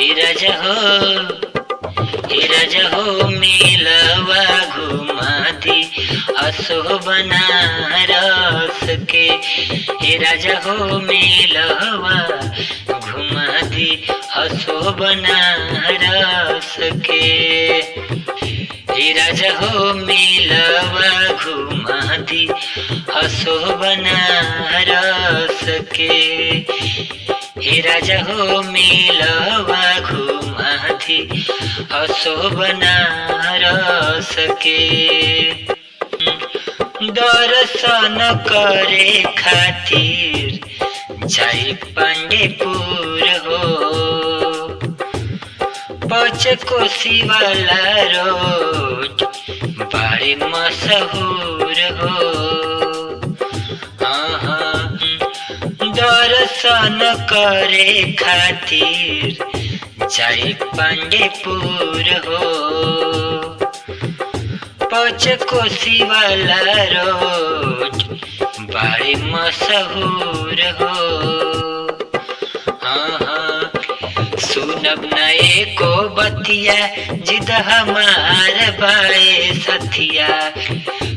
हे राजा हो मेलवा घुमा दी असो बनारस के। हे राजा हो मेलवा घुमा दी असो बनारस के। हे राजा हो मेलवा घुमा दी असो बनारस के। हे राजा हो मेलवा घुमा दी असो बनारस के। दर्शन करे खातिर जाई पांडेपुर हो, पचकोसी वाला रोड बड़े मशहूर हो। दर्शन करे खातिर जाई पांडेपुर हो, पचकोसी वाला रोड बड़े मशहूर हो। सुनब नए को बतिया जिद हमार बाए सथिया।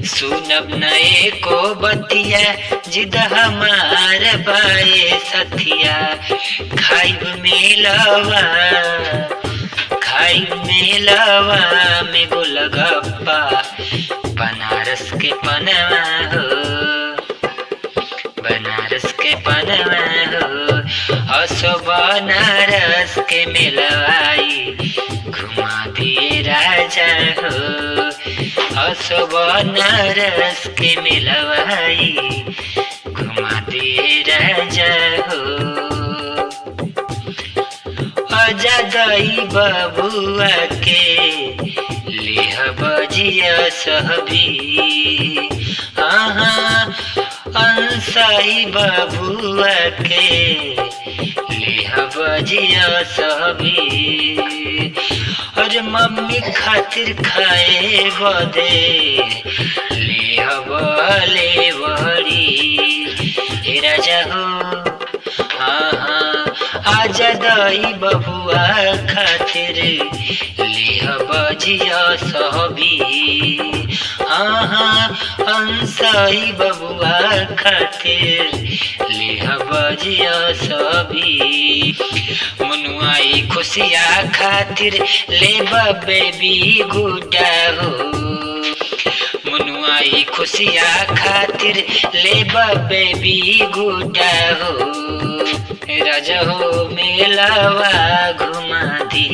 सुनब नए को बतिया जिद हमार बाए सथिया। खाइब मेलवा में गोलगप्पा बनारस के पनवा हो, बनारस के पनवा हो। असो बनारस के मेलवाई घुमा दिए राजा हो। असो बनारस के मेलवाई घुमा दिए राजा हो। अजादाई बबुआ के लेह बजिया सहबी। अंसाई बबुआ के लेह बजिया सहबी। और मम्मी खातिर खाए बदे लेह बले बड़ी। हे राजा हो आजादाई बबुआ खातिर लेह बजिया सहबी। अंसाई बबुआ खातिर लेह बजिया सहबी। मनुआई खुशिया खातिर ले बेबी गुड्डा हो। मनुआई खुशिया खातिर ले बेबी गुड्डा हो। राजा हो मेलवा घुमा दी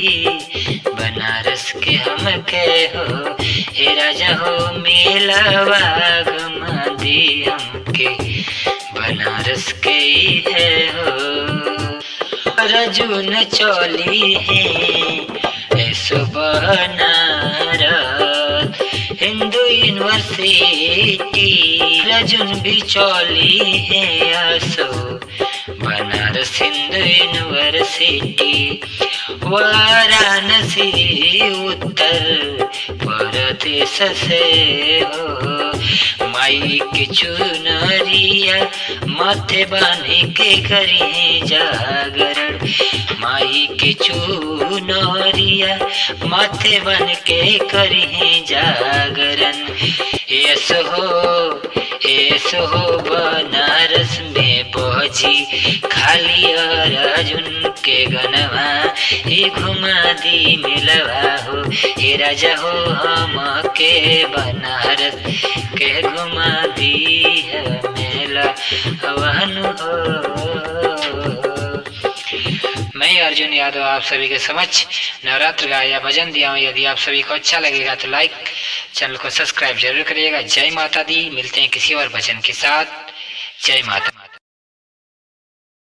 बनारस के हमके हो। हे राजा हो मेलवा घुमा दी हमके बनारस के है हो। रजुन चली है ऐसो बनारस हिंदू यूनिवर्सिटी। रजुन भी चली है आसो बनारस हिंदू यूनिवर्सिटी। वाराणसी उत्तर प्रदेश से हो। माई के चुनरिया माथे बांधे के करी जागरण। माई के चुनरिया माथे बन के करी जागरण। ऐसो हो बनारस में पहुंची खाली अर्जुन के गनवा। ये घुमा दी मिलवा हो। हे राजा हो हम के बनारस के घुमा दी है मेला वहन हो। मैं अर्जुन यादव आप सभी के समक्ष नवरात्र गाया भजन दिया हूँ। यदि आप सभी को अच्छा लगेगा तो लाइक, चैनल को सब्सक्राइब जरूर करिएगा। जय माता दी। मिलते हैं किसी और भजन के साथ। जय माता।